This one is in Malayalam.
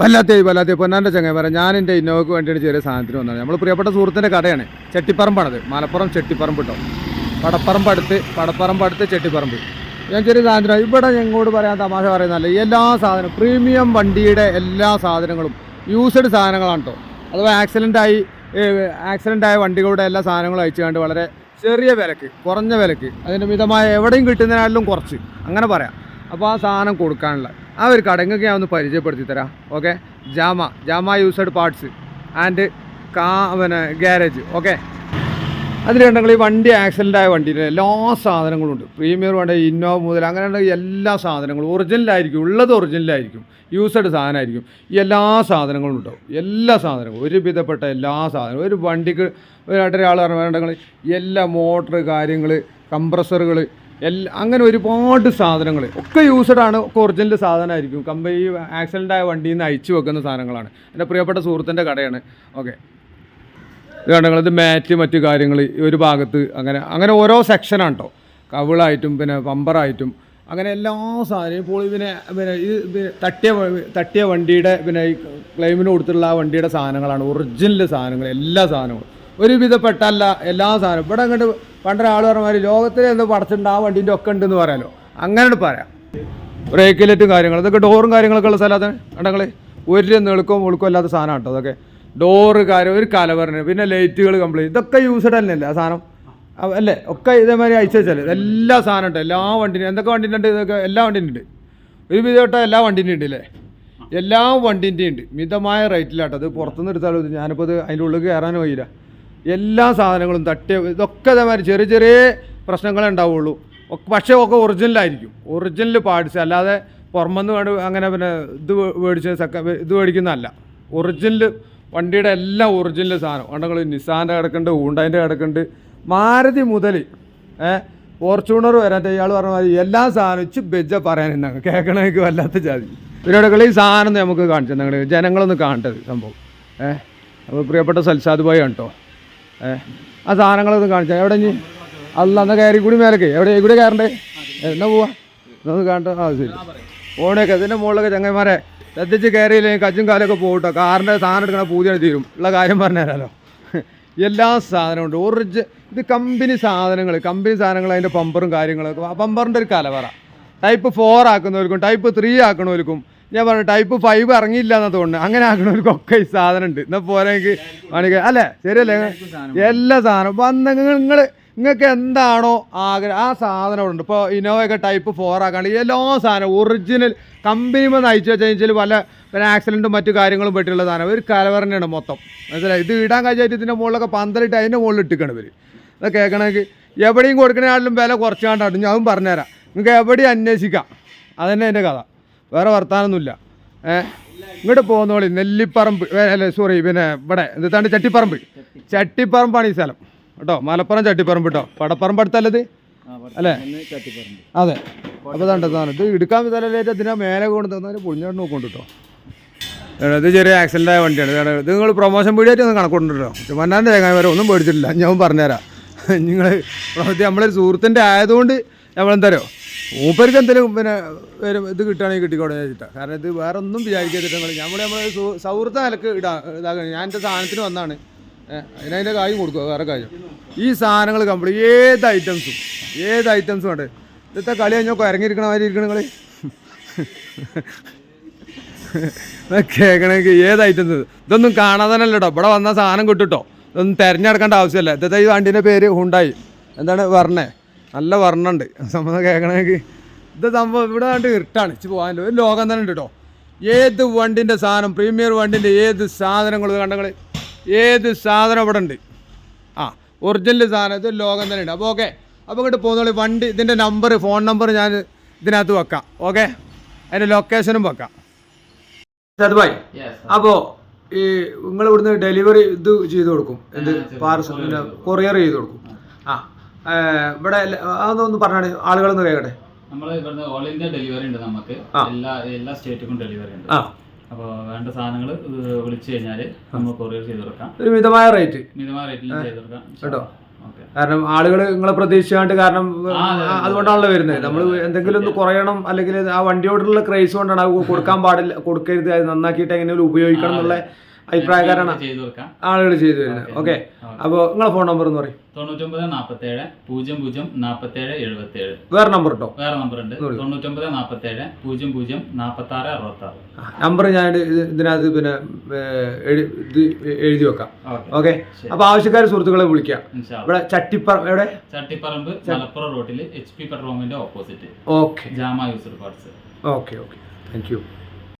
വല്ലാത്ത പൊന്നാൻ്റെ ചങ്ങായിമാരെ ഞാൻ എൻ്റെ ഇന്നോവയ്ക്ക് വേണ്ടിയിട്ട് ചെറിയ സാധനത്തിന് വന്നതാണ്. നമ്മൾ പ്രിയപ്പെട്ട സുഹൃത്തിൻ്റെ കടയാണ്. ചെട്ടിപ്പറമ്പാണത്, മലപ്പുറം ചെട്ടിപ്പറമ്പ് കേട്ടോ. പടപ്പറമ്പ് അടുത്ത് ചെട്ടിപ്പറമ്പ്. ഞാൻ ചെറിയ സാധനം ഇവിടെ ഞങ്ങളോട് പറയാൻ തമാശ പറയുന്നതല്ല, എല്ലാ സാധനവും പ്രീമിയം വണ്ടിയുടെ എല്ലാ സാധനങ്ങളും യൂസ്ഡ് സാധനങ്ങളാണ് കേട്ടോ. അഥവാ ആക്സിഡൻ്റ് ആയ വണ്ടികളുടെ എല്ലാ സാധനങ്ങളും അയച്ചുകൊണ്ട് വളരെ ചെറിയ വിലക്ക്, കുറഞ്ഞ വിലക്ക്, അതിൻ്റെ മിതമായ എവിടെയും കിട്ടുന്നതിനാലും കുറച്ച് അങ്ങനെ പറയാം. അപ്പോൾ ആ സാധനം കൊടുക്കാനുള്ള ആ ഒരു കടങ്ങൾക്ക് ഞാൻ ഒന്ന് പരിചയപ്പെടുത്തി തരാം. Okay, Jama used parts and garage. Okay, അതിൽ കണ്ടെങ്കിൽ ഈ വണ്ടി ആക്സിഡൻ്റ് ആയ വണ്ടിയുടെ എല്ലാ സാധനങ്ങളും ഉണ്ട്. പ്രീമിയർ വണ്ടി ഇന്നോവ മുതൽ അങ്ങനെ എല്ലാ സാധനങ്ങളും ഒറിജിനലായിരിക്കും, ഉള്ളത് ഒറിജിനലായിരിക്കും, യൂസ്ഡ് സാധനമായിരിക്കും. ഈ എല്ലാ സാധനങ്ങളും ഉണ്ടാവും, എല്ലാ സാധനങ്ങളും ഒരുവിധപ്പെട്ട എല്ലാ സാധനങ്ങളും. ഒരു വണ്ടിക്ക് ഒരാൾ വേണ്ടെങ്കിൽ എല്ലാ മോട്ടർ കാര്യങ്ങൾ, കംപ്രസറുകൾ, അങ്ങനെ ഒരുപാട് സാധനങ്ങൾ ഒക്കെ യൂസ്ഡ് ആണ്, ഒക്കെ ഒറിജിനൽ സാധനമായിരിക്കും. കമ്പനി ആക്സിഡൻ്റ് ആയ വണ്ടിയിൽ നിന്ന് അയച്ചു വെക്കുന്ന സാധനങ്ങളാണ്. എൻ്റെ പ്രിയപ്പെട്ട സുഹൃത്തിൻ്റെ കടയാണ്. ഓക്കെ, ഇത് കണ്ടെങ്കിൽ ഇത് മാറ്റ് മറ്റു കാര്യങ്ങൾ ഒരു ഭാഗത്ത് അങ്ങനെ ഓരോ സെക്ഷനാണ് കേട്ടോ. കവിളായിട്ടും പിന്നെ പമ്പറായിട്ടും അങ്ങനെ എല്ലാ സാധനവും. ഇപ്പോൾ ഇത് തട്ടിയ വണ്ടിയുടെ ഈ ക്ലെയിമിന് കൊടുത്തിട്ടുള്ള ആ വണ്ടിയുടെ സാധനങ്ങളാണ്, ഒറിജിനൽ സാധനങ്ങൾ, എല്ലാ സാധനങ്ങളും ഒരുവിധപ്പെട്ടല്ല എല്ലാ സാധനവും. ഇവിടെ അങ്ങോട്ട് പണ്ടൊരാൾ പറഞ്ഞാൽ ലോകത്തിൽ എന്തോ പടച്ചിട്ടുണ്ട് ആ വണ്ടീൻ്റെ ഒക്കെ ഉണ്ടെന്ന് പറയാമല്ലോ, അങ്ങനെ പറയാം. ബ്രേക്കിലെറ്റും കാര്യങ്ങൾ ഇതൊക്കെ ഡോറും കാര്യങ്ങളൊക്കെ ഉള്ള സ്ഥലത്താണ് കണ്ടെങ്കിൽ ഒരു നെളുക്കവും അല്ലാത്ത സാധനം കേട്ടോ. അതൊക്കെ ഡോറ് കാര്യം, ഒരു കലവറിന്, പിന്നെ ലൈറ്റുകൾ കംപ്ലീറ്റ്, ഇതൊക്കെ യൂസ്ഡ് തന്നെയല്ലേ ആ സാധനം അല്ലേ? ഒക്കെ ഇതേമാതിരി അയച്ചു വെച്ചാൽ എല്ലാ സാധനം ഉണ്ട്, എല്ലാ വണ്ടിനും. എന്തൊക്കെ വണ്ടിൻ്റെ ഉണ്ട്? ഇതൊക്കെ എല്ലാ വണ്ടിൻ്റെ ഉണ്ട്, ഒരു വിധമായിട്ട് എല്ലാ വണ്ടിൻ്റെ ഉണ്ട് അല്ലേ? എല്ലാ വണ്ടിൻ്റെയും ഉണ്ട്, മിതമായ റേറ്റിലാട്ടോ. അത് പുറത്തുനിന്ന് എടുത്താലും ഞാനിപ്പോൾ ഇത് അതിൻ്റെ ഉള്ളിൽ കയറാനും കഴിയില്ല. എല്ലാ സാധനങ്ങളും ഇതൊക്കെ ഇതേമാതിരി ചെറിയ ചെറിയ പ്രശ്നങ്ങളേ ഉണ്ടാവുള്ളൂ. പക്ഷേ ഒക്കെ ഒറിജിനലായിരിക്കും, ഒറിജിനൽ പാർട്സ്, അല്ലാതെ പുറമെന്ന് അങ്ങനെ പിന്നെ ഇത് മേടിക്കുന്നതല്ല. ഒറിജിനൽ വണ്ടിയുടെ എല്ലാം ഒറിജിനൽ സാധനം കണ്ടെങ്കിൽ നിസാൻ്റെ കിടക്കുന്നുണ്ട്, ഹൂണ്ടായിൻ്റെ കിടക്കുന്നുണ്ട്, മാരുതി മുതൽ ഫോർച്യൂണർ വരാൻ. ഇയാൾ പറഞ്ഞ മാതിരി എല്ലാ സാധനവും ഇച്ച് ബെജ്ജ പറയാനെന്നാണ് കേൾക്കണമെങ്കിൽ വല്ലാത്ത ജാതി. ഇവരോടൊക്കെ ഈ സാധനം നമുക്ക് കാണിച്ചത് ഞങ്ങൾ ജനങ്ങളൊന്ന് കാണേണ്ടത് സംഭവം. അപ്പോൾ പ്രിയപ്പെട്ട സൽസാദ് ഭായി ആണ് കേട്ടോ. ആ സാധനങ്ങളൊന്ന് കാണിച്ചാൽ എവിടെ ഇനി അന്ന് കയറി കൂടി മേലൊക്കെ എവിടെ കൂടി കയറണ്ടേ? എന്നാ പോവാ ഒന്ന് കാണട്ടെ. ആ ശരി, ഓണയൊക്കെ ഇതിൻ്റെ മുകളിലൊക്കെ ചങ്ങന്മാരെ ശ്രദ്ധിച്ച് കയറിയില്ലെങ്കിൽ കച്ചും കാലൊക്കെ പോകട്ടോ. കാറിൻ്റെ സാധനം എടുക്കണ പൂജയാണ് തീരും. ഉള്ള കാര്യം പറഞ്ഞു തരാമല്ലോ. എല്ലാ സാധനമുണ്ട്. ഇത് കമ്പനി സാധനങ്ങൾ അതിൻ്റെ പമ്പറും കാര്യങ്ങളൊക്കെ. ആ പമ്പറിൻ്റെ ഒരു കലവറ. ടൈപ്പ് 4 ആക്കുന്നവർക്കും ടൈപ്പ് 3 ആക്കണവർക്കും, ഞാൻ പറഞ്ഞു ടൈപ്പ് 5 ഇറങ്ങിയില്ല എന്നാ തോന്നുന്നു, അങ്ങനെ ആക്കണവർക്കൊക്കെ ഈ സാധനം ഉണ്ട്. എന്നാൽ പോരെങ്കിൽ കാണിക്കുക അല്ലേ? ശരിയല്ലേ? എല്ലാ സാധനവും നിങ്ങൾക്ക് എന്താണോ ആഗ്രഹം ആ സാധനം ഉണ്ട്. ഇപ്പോൾ ഇന്നോവയൊക്കെ ടൈപ്പ് 4 ആക്കാണ്ട് എല്ലാ സാധനവും ഒറിജിനൽ കമ്പനി വന്ന് അയച്ചു വെച്ചാൽ പിന്നെ ആക്സിഡൻറ്റും മറ്റു കാര്യങ്ങളും പറ്റിയുള്ള സാധനം ഒരു കലവറിനാണ് മൊത്തം. മനസ്സിലായി? ഇത് ഇടാൻ കഴിച്ചായിട്ട് ഇതിൻ്റെ മുകളിലൊക്കെ പന്തലിട്ട് അതിൻ്റെ മുകളിൽ ഇട്ടിക്കണം ഇവർ. അത് കേൾക്കണമെങ്കിൽ എവിടെയും കൊടുക്കണേക്കാളും വില കുറച്ചാണ്ടാണ്. ഞാൻ പറഞ്ഞുതരാം, നിങ്ങൾക്ക് എവിടെയും അന്വേഷിക്കാം. അതന്നെ എൻ്റെ കഥ, വേറെ വർത്താനൊന്നുമില്ല. ഇങ്ങോട്ട് പോകുന്നോളി, നെല്ലിപ്പറമ്പ് സോറി പിന്നെ ഇവിടെ എന്താണ് ചട്ടിപ്പറമ്പാണ് ഈ സ്ഥലം കേട്ടോ. മലപ്പുറം ചട്ടിപ്പറമ്പ് കേട്ടോ. പടപ്പറമ്പ് അടുത്തല്ലത് അല്ലേ? അതെ. അപ്പോൾ തന്നെ ഇത് എടുക്കാൻ വിധാനായിട്ട് അതിനെ മേലെ കൊണ്ട് തന്നാൽ പൊളിഞ്ഞാട്ട് നോക്കൊണ്ട് കേട്ടോ. ഇത് ചെറിയ ആക്സിഡൻ്റ് ആയ വണ്ടിയാണ്. ഇത് നിങ്ങൾ പ്രൊമോഷൻ വീഡിയോ ഒന്ന് കണക്കൊണ്ടല്ലോ. മന്നാൻ്റെ തേങ്ങാൻ വരെ ഒന്നും പേടിച്ചിട്ടില്ല. ഞാൻ പറഞ്ഞുതരാം. നിങ്ങൾ നമ്മളൊരു സുഹൃത്തിൻ്റെ ആയതുകൊണ്ട് നമ്മളെന്താ പറയുക, മൂപ്പർക്ക് എന്തെങ്കിലും പിന്നെ ഇത് കിട്ടുകയാണെങ്കിൽ കിട്ടിക്കോട്ടെ വെച്ചിട്ടാണ്. കാരണം ഇത് വേറെ ഒന്നും വിചാരിക്കാതിട്ട് നമ്മൾ സൗഹൃദ നിലക്ക് ഇതാക്കണം. ഞാൻ എൻ്റെ സാധനത്തിന് വന്നാണ്, അതിൻ്റെ കാര്യം കൊടുക്കുക, വേറെ കാര്യം. ഈ സാധനങ്ങൾ കംപ്ലീറ്റ് ഏത് ഐറ്റംസും ഉണ്ട്. ഇന്നത്തെ കളി കഴിഞ്ഞാൽ ഇറങ്ങിയിരിക്കണ മാതിരി ഇരിക്കണം നിങ്ങൾ കേൾക്കണമെങ്കിൽ ഏത് ഐറ്റംസ്. ഇതൊന്നും കാണാതെ തന്നെ കേട്ടോ. ഇവിടെ വന്ന സാധനം കിട്ടുട്ടോ. ഇതൊന്നും തിരഞ്ഞെടുക്കേണ്ട ആവശ്യമില്ല. ഇന്നത്തെ ഈ വണ്ടീൻ്റെ പേര് ഹുണ്ടായി, എന്താണ് വർണ്ണേ, നല്ല വർണ്ണുണ്ട്. സംഭവം കേൾക്കണമെങ്കിൽ ഇത് സംഭവം ഇവിടെ കണ്ട് ഇരുട്ടാണ്, ഇച്ച് പോകാനല്ലോ. ഒരു ലോകം തന്നെ ഉണ്ട് കേട്ടോ. ഏത് വണ്ടിൻ്റെ സാധനം, പ്രീമിയർ വണ്ടിൻ്റെ ഏത് സാധനങ്ങൾ കണ്ടെങ്കിൽ ഏത് സാധനം ഇവിടെ ഉണ്ട്. ഒറിജിനൽ സാധനം, ഇത് ലോകം തന്നെ ഉണ്ട്. അപ്പോൾ ഓക്കെ, അപ്പോൾ ഇങ്ങോട്ട് പോകുന്നോളി. വണ്ടി ഇതിൻ്റെ ഫോൺ നമ്പർ ഞാൻ ഇതിനകത്ത് വെക്കാം. ഓക്കെ, അതിൻ്റെ ലൊക്കേഷനും വെക്കാം. ഭായ്, അപ്പോൾ ഈ നിങ്ങൾ ഇവിടുന്ന് ഡെലിവറി ഇത് ചെയ്ത് കൊടുക്കും, എന്ത് പാർസൽ പിന്നെ കൊറിയർ ചെയ്ത് കൊടുക്കും. ഇവിടെ അതൊന്ന് പറഞ്ഞാണ് ആളുകളൊന്ന് കേൾക്കട്ടെ. നമ്മൾ ഇവിടുന്ന് ഓൾ ഇന്ത്യ ഡെലിവറി ഉണ്ട്. നമുക്ക് എല്ലാ സ്റ്റേറ്റിലും ഡെലിവറി ഉണ്ട്. അപ്പോൾ വേണ്ട സാധനങ്ങൾ വിളിച്ചു കഴിഞ്ഞാൽ നമ്മൾ കൊറിയർ ചെയ്ത് കൊടുക്കാം. ഒരു മിതമായ റേറ്റിൽ ചെയ്ത് കൊടുക്കാം കേട്ടോ. കാരണം ആളുകൾ നിങ്ങളെ പ്രതീക്ഷിച്ചാണ്ട്, കാരണം അതുകൊണ്ടാണല്ലോ വരുന്നത്. നമ്മൾ എന്തെങ്കിലും ഒന്ന് കുറയണം, അല്ലെങ്കിൽ ആ വണ്ടിയോടുള്ള ക്രൈസ് കൊണ്ടാണ് അത് കൊടുക്കാൻ പാടില്ല, കൊടുക്കരുത്, അത് നന്നാക്കിയിട്ട് എങ്ങനെയും ഉപയോഗിക്കണം എന്നുള്ള അഭിപ്രായക്കാരാണ് ആളുകൾ ചെയ്തു വരുന്നത്. ഓക്കെ, അപ്പോൾ നിങ്ങളെ ഫോൺ നമ്പർ എന്ന് പറയും. 9947004777. വേറെ നമ്പർ കേട്ടോ, വേറെ നമ്പർ ഉണ്ട് 9947004666. നമ്പർ ഞാൻ ഇതിനകത്ത് പിന്നെ എഴുതി വെക്കാം. ഓക്കെ, അപ്പൊ ആവശ്യക്കാർ സുഹൃത്തുക്കളെ വിളിക്കാം. ഇവിടെ ചട്ടിപ്പറമ്പ് മലപ്പുറം റോഡിൽ HP പെട്രോൾ പമ്പിന്റെ opposite. Okay, Jama user parts. Okay, thank U.